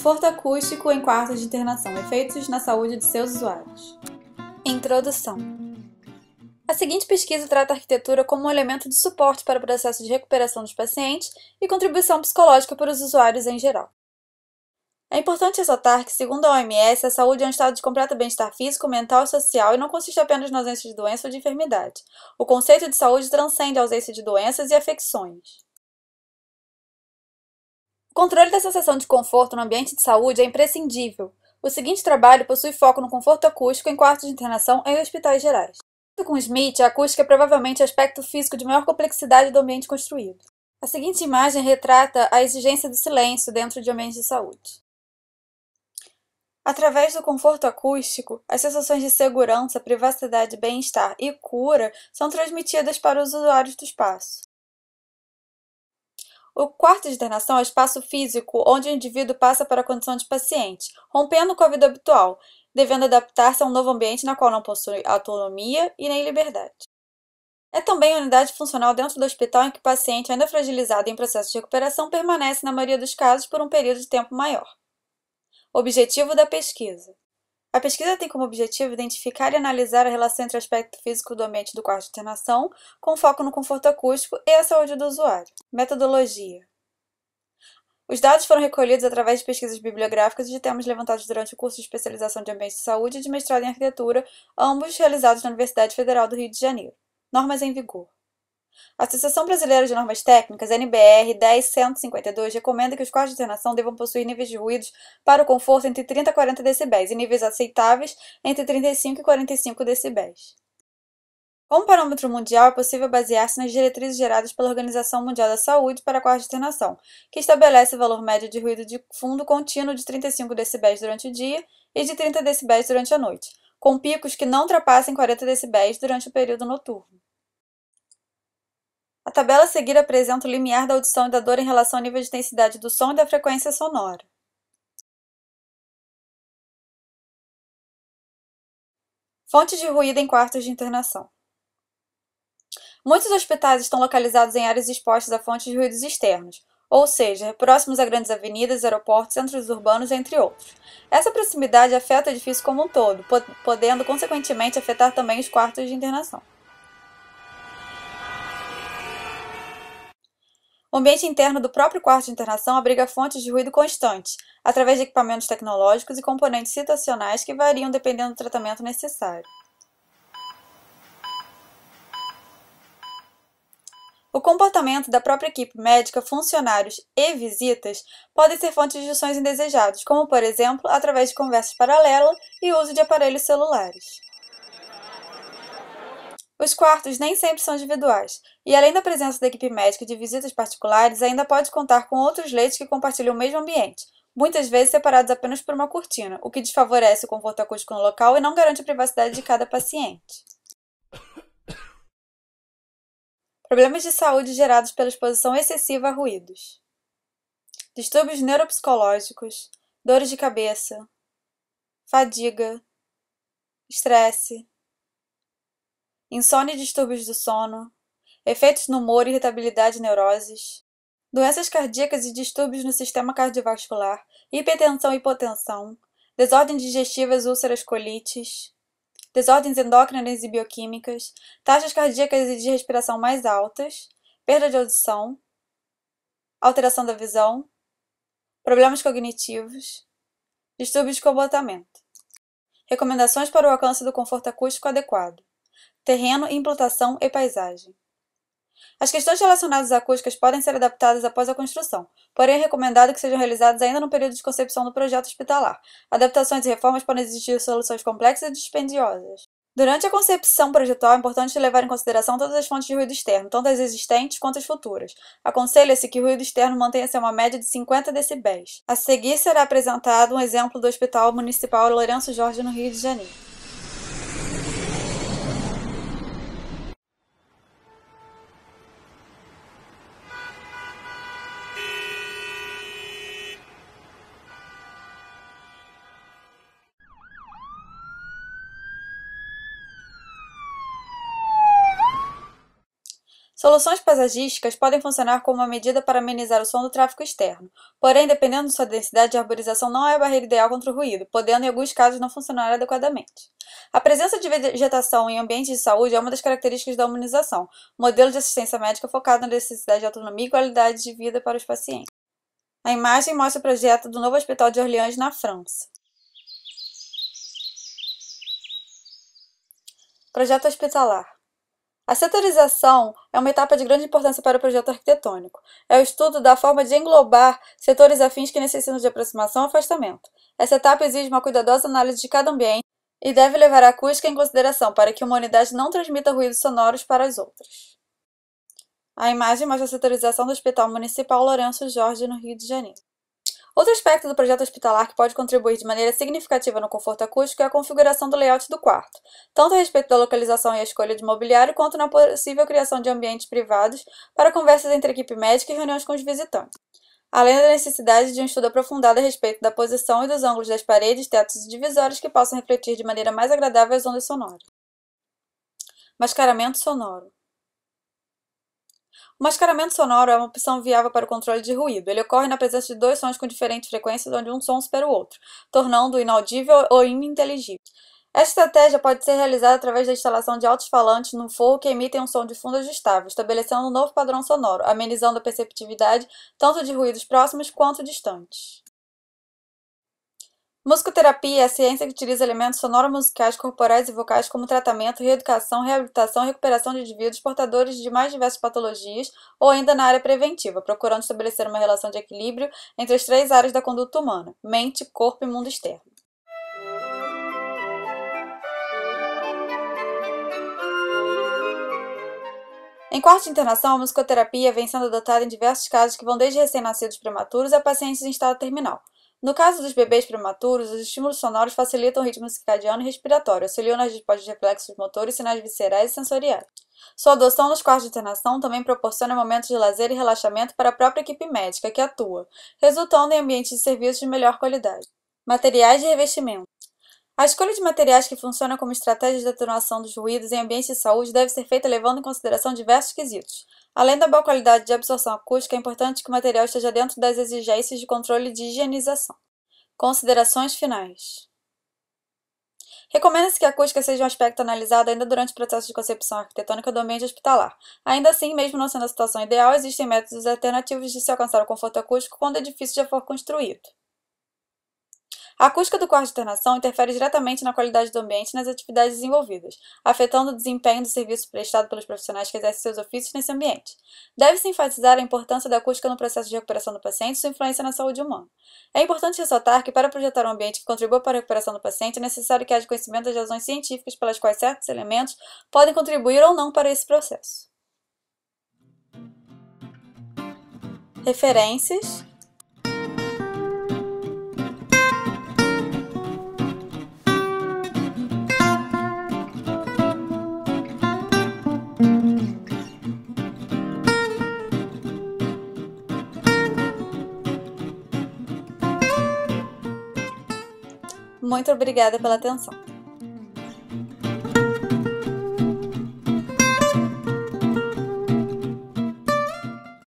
Conforto acústico em quartos de internação. Efeitos na saúde de seus usuários. Introdução. A seguinte pesquisa trata a arquitetura como um elemento de suporte para o processo de recuperação dos pacientes e contribuição psicológica para os usuários em geral. É importante ressaltar que, segundo a OMS, a saúde é um estado de completo bem-estar físico, mental e social e não consiste apenas na ausência de doença ou de enfermidade. O conceito de saúde transcende a ausência de doenças e afecções. O controle da sensação de conforto no ambiente de saúde é imprescindível. O seguinte trabalho possui foco no conforto acústico em quartos de internação em hospitais gerais. Com Smith, a acústica é provavelmente o aspecto físico de maior complexidade do ambiente construído. A seguinte imagem retrata a exigência do silêncio dentro de ambientes de saúde. Através do conforto acústico, as sensações de segurança, privacidade, bem-estar e cura são transmitidas para os usuários do espaço. O quarto de internação é o espaço físico onde o indivíduo passa para a condição de paciente, rompendo com a vida habitual, devendo adaptar-se a um novo ambiente na qual não possui autonomia e nem liberdade. É também a unidade funcional dentro do hospital em que o paciente, ainda fragilizado em processo de recuperação, permanece, na maioria dos casos, por um período de tempo maior. Objetivo da pesquisa. A pesquisa tem como objetivo identificar e analisar a relação entre o aspecto físico do ambiente do quarto de internação, com foco no conforto acústico e a saúde do usuário. Metodologia. Os dados foram recolhidos através de pesquisas bibliográficas e de temas levantados durante o curso de especialização de ambiente de saúde e de mestrado em arquitetura, ambos realizados na Universidade Federal do Rio de Janeiro. Normas em vigor. A Associação Brasileira de Normas Técnicas, NBR 10152, recomenda que os quartos de internação devam possuir níveis de ruídos para o conforto entre 30 a 40 decibéis e níveis aceitáveis entre 35 e 45 decibéis. Como parâmetro mundial, é possível basear-se nas diretrizes geradas pela Organização Mundial da Saúde para quartos de internação, que estabelece o valor médio de ruído de fundo contínuo de 35 decibéis durante o dia e de 30 decibéis durante a noite, com picos que não ultrapassem 40 decibéis durante o período noturno. A tabela a seguir apresenta o limiar da audição e da dor em relação ao nível de intensidade do som e da frequência sonora. Fontes de ruído em quartos de internação. Muitos hospitais estão localizados em áreas expostas a fontes de ruídos externos, ou seja, próximos a grandes avenidas, aeroportos, centros urbanos, entre outros. Essa proximidade afeta o edifício como um todo, podendo, consequentemente, afetar também os quartos de internação. O ambiente interno do próprio quarto de internação abriga fontes de ruído constantes, através de equipamentos tecnológicos e componentes situacionais que variam dependendo do tratamento necessário. O comportamento da própria equipe médica, funcionários e visitas podem ser fontes de sons indesejados, como, por exemplo, através de conversas paralelas e uso de aparelhos celulares. Os quartos nem sempre são individuais, e além da presença da equipe médica e de visitas particulares, ainda pode contar com outros leitos que compartilham o mesmo ambiente, muitas vezes separados apenas por uma cortina, o que desfavorece o conforto acústico no local e não garante a privacidade de cada paciente. Problemas de saúde gerados pela exposição excessiva a ruídos. Distúrbios neuropsicológicos, dores de cabeça, fadiga, estresse, insônia e distúrbios do sono, efeitos no humor, irritabilidade e neuroses, doenças cardíacas e distúrbios no sistema cardiovascular, hipertensão e hipotensão, desordens digestivas, úlceras, colites, desordens endócrinas e bioquímicas, taxas cardíacas e de respiração mais altas, perda de audição, alteração da visão, problemas cognitivos, distúrbios de comportamento. Recomendações para o alcance do conforto acústico adequado. Terreno, implantação e paisagem. As questões relacionadas à acústicas podem ser adaptadas após a construção, porém é recomendado que sejam realizadas ainda no período de concepção do projeto hospitalar. Adaptações e reformas podem exigir soluções complexas e dispendiosas. Durante a concepção projetual, é importante levar em consideração todas as fontes de ruído externo, tanto as existentes quanto as futuras. Aconselha-se que o ruído externo mantenha-se a uma média de 50 decibéis. A seguir será apresentado um exemplo do Hospital Municipal Lourenço Jorge, no Rio de Janeiro. Soluções paisagísticas podem funcionar como uma medida para amenizar o som do tráfego externo, porém, dependendo de sua densidade, a arborização não é a barreira ideal contra o ruído, podendo em alguns casos não funcionar adequadamente. A presença de vegetação em ambientes de saúde é uma das características da humanização, modelo de assistência médica focado na necessidade de autonomia e qualidade de vida para os pacientes. A imagem mostra o projeto do novo Hospital de Orleans, na França. Projeto hospitalar. A setorização é uma etapa de grande importância para o projeto arquitetônico. É o estudo da forma de englobar setores afins que necessitam de aproximação e afastamento. Essa etapa exige uma cuidadosa análise de cada ambiente e deve levar a acústica em consideração para que uma unidade não transmita ruídos sonoros para as outras. A imagem mostra a setorização do Hospital Municipal Lourenço Jorge, no Rio de Janeiro. Outro aspecto do projeto hospitalar que pode contribuir de maneira significativa no conforto acústico é a configuração do layout do quarto, tanto a respeito da localização e a escolha de mobiliário, quanto na possível criação de ambientes privados para conversas entre a equipe médica e reuniões com os visitantes, além da necessidade de um estudo aprofundado a respeito da posição e dos ângulos das paredes, tetos e divisórias que possam refletir de maneira mais agradável as ondas sonoras. Mascaramento sonoro. O mascaramento sonoro é uma opção viável para o controle de ruído. Ele ocorre na presença de dois sons com diferentes frequências, onde um som supera o outro, tornando-o inaudível ou ininteligível. Esta estratégia pode ser realizada através da instalação de alto-falantes no forro que emitem um som de fundo ajustável, estabelecendo um novo padrão sonoro, amenizando a perceptividade tanto de ruídos próximos quanto distantes. Musicoterapia é a ciência que utiliza elementos sonoro-musicais, corporais e vocais como tratamento, reeducação, reabilitação e recuperação de indivíduos portadores de mais diversas patologias ou ainda na área preventiva, procurando estabelecer uma relação de equilíbrio entre as três áreas da conduta humana: mente, corpo e mundo externo. Em quarto de internação, a musicoterapia vem sendo adotada em diversos casos que vão desde recém-nascidos prematuros a pacientes em estado terminal. No caso dos bebês prematuros, os estímulos sonoros facilitam o ritmo circadiano e respiratório, auxiliam nas respostas de reflexos motores, sinais viscerais e sensoriais. Sua adoção nos quartos de internação também proporciona momentos de lazer e relaxamento para a própria equipe médica que atua, resultando em ambientes de serviços de melhor qualidade. Materiais de revestimento. A escolha de materiais que funcionam como estratégias de atenuação dos ruídos em ambientes de saúde deve ser feita levando em consideração diversos quesitos. Além da boa qualidade de absorção acústica, é importante que o material esteja dentro das exigências de controle de higienização. Considerações finais. Recomenda-se que a acústica seja um aspecto analisado ainda durante o processo de concepção arquitetônica do ambiente hospitalar. Ainda assim, mesmo não sendo a situação ideal, existem métodos alternativos de se alcançar o conforto acústico quando o edifício já for construído. A acústica do quarto de internação interfere diretamente na qualidade do ambiente e nas atividades desenvolvidas, afetando o desempenho do serviço prestado pelos profissionais que exercem seus ofícios nesse ambiente. Deve-se enfatizar a importância da acústica no processo de recuperação do paciente e sua influência na saúde humana. É importante ressaltar que, para projetar um ambiente que contribua para a recuperação do paciente, é necessário que haja conhecimento das razões científicas pelas quais certos elementos podem contribuir ou não para esse processo. Referências. Muito obrigada pela atenção.